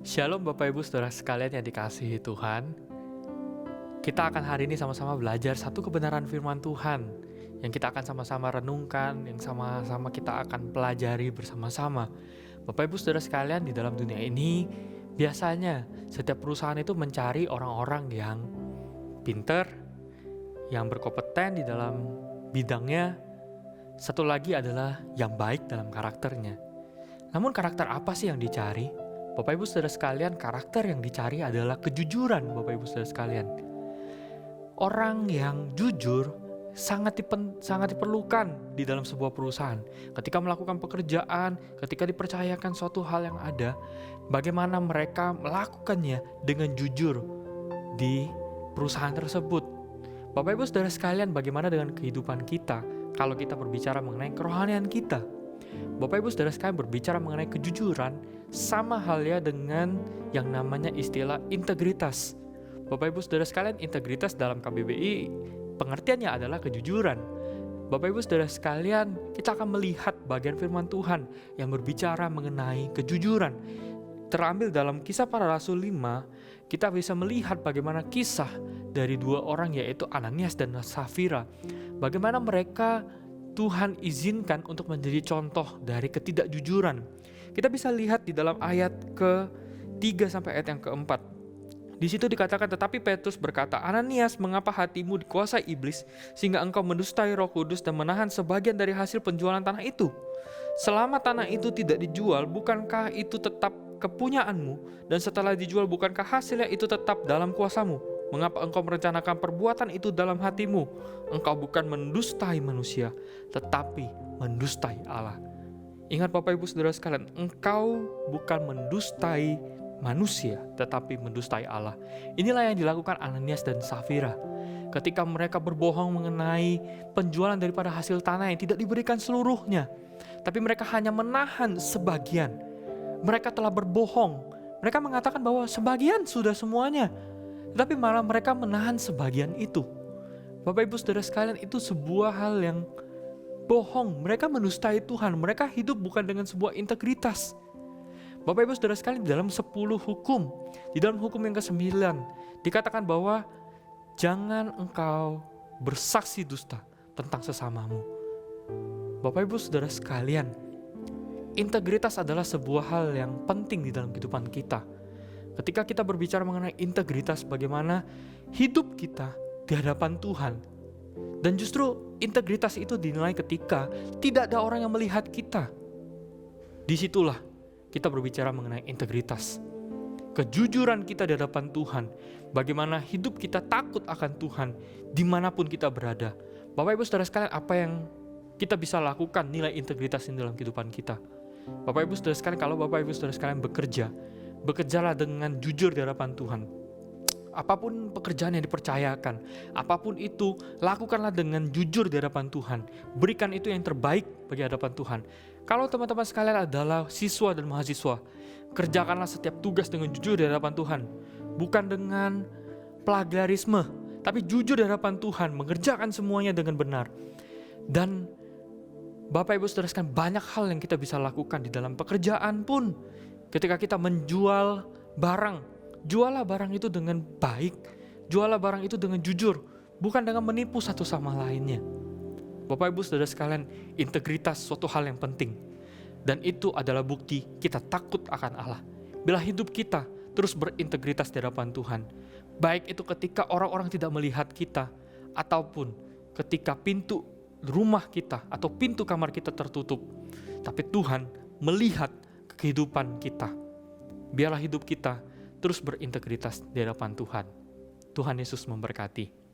Shalom Bapak Ibu Saudara sekalian yang dikasihi Tuhan. Kita akan hari ini sama-sama belajar satu kebenaran firman Tuhan yang kita akan sama-sama renungkan, yang sama-sama kita akan pelajari bersama-sama. Bapak Ibu Saudara sekalian, di dalam dunia ini biasanya setiap perusahaan itu mencari orang-orang yang pinter, yang berkompeten di dalam bidangnya. Satu lagi adalah yang baik dalam karakternya. Namun karakter apa sih yang dicari? Bapak Ibu Saudara sekalian, karakter yang dicari adalah kejujuran Bapak Ibu Saudara sekalian. Orang yang jujur sangat diperlukan di dalam sebuah perusahaan. Ketika melakukan pekerjaan, ketika dipercayakan suatu hal yang ada, bagaimana mereka melakukannya dengan jujur di perusahaan tersebut. Bapak Ibu Saudara sekalian, bagaimana dengan kehidupan kita kalau kita berbicara mengenai kerohanian kita? Bapak Ibu Saudara sekalian, berbicara mengenai kejujuran sama halnya dengan yang namanya istilah integritas. Bapak Ibu Saudara sekalian, integritas dalam KBBI pengertiannya adalah kejujuran. Bapak Ibu Saudara sekalian, kita akan melihat bagian firman Tuhan yang berbicara mengenai kejujuran. Terambil dalam Kisah Para Rasul 5, kita bisa melihat bagaimana kisah dari dua orang, yaitu Ananias dan Safira. Bagaimana mereka Tuhan izinkan untuk menjadi contoh dari ketidakjujuran. Kita bisa lihat di dalam ayat ke-3 sampai ayat yang ke-4. Di situ dikatakan, tetapi Petrus berkata, Ananias, mengapa hatimu dikuasai iblis sehingga engkau mendustai Roh Kudus dan menahan sebagian dari hasil penjualan tanah itu? Selama tanah itu tidak dijual, bukankah itu tetap kepunyaanmu? Dan setelah dijual, bukankah hasilnya itu tetap dalam kuasamu? Mengapa engkau merencanakan perbuatan itu dalam hatimu? Engkau bukan mendustai manusia, tetapi mendustai Allah. Ingat Bapak Ibu Saudara sekalian, engkau bukan mendustai manusia, tetapi mendustai Allah. Inilah yang dilakukan Ananias dan Safira. Ketika mereka berbohong mengenai penjualan daripada hasil tanah yang tidak diberikan seluruhnya, tapi mereka hanya menahan sebagian. Mereka telah berbohong. Mereka mengatakan bahwa sebagian sudah semuanya, tetapi malah mereka menahan sebagian itu. Bapak Ibu Saudara sekalian, itu sebuah hal yang bohong. Mereka mendustai Tuhan. Mereka hidup bukan dengan sebuah integritas. Bapak Ibu Saudara sekalian, di dalam 10 hukum, di dalam hukum yang ke-9 dikatakan bahwa jangan engkau bersaksi dusta tentang sesamamu. Bapak Ibu Saudara sekalian, integritas adalah sebuah hal yang penting di dalam kehidupan kita. Ketika kita berbicara mengenai integritas, bagaimana hidup kita di hadapan Tuhan. Dan justru integritas itu dinilai ketika tidak ada orang yang melihat kita. Disitulah kita berbicara mengenai integritas. Kejujuran kita di hadapan Tuhan. Bagaimana hidup kita takut akan Tuhan dimanapun kita berada. Bapak Ibu Saudara sekalian, apa yang kita bisa lakukan nilai integritas ini dalam kehidupan kita? Bapak Ibu Saudara sekalian, kalau Bapak Ibu Saudara sekalian bekerjalah dengan jujur di hadapan Tuhan. Apapun pekerjaan yang dipercayakan, apapun itu, lakukanlah dengan jujur di hadapan Tuhan. Berikan itu yang terbaik bagi hadapan Tuhan. Kalau teman-teman sekalian adalah siswa dan mahasiswa, kerjakanlah setiap tugas dengan jujur di hadapan Tuhan. Bukan dengan plagiarisme, tapi jujur di hadapan Tuhan, mengerjakan semuanya dengan benar. Dan Bapak Ibu Saudara sekalian, banyak hal yang kita bisa lakukan di dalam pekerjaan pun. Ketika kita menjual barang, jualah barang itu dengan baik, jualah barang itu dengan jujur, bukan dengan menipu satu sama lainnya. Bapak Ibu Saudara sekalian, integritas suatu hal yang penting. Dan itu adalah bukti kita takut akan Allah. Bila hidup kita terus berintegritas di hadapan Tuhan, baik itu ketika orang-orang tidak melihat kita, ataupun ketika pintu rumah kita atau pintu kamar kita tertutup, tapi Tuhan melihat kehidupan kita. Biarlah hidup kita terus berintegritas di hadapan Tuhan. Tuhan Yesus memberkati.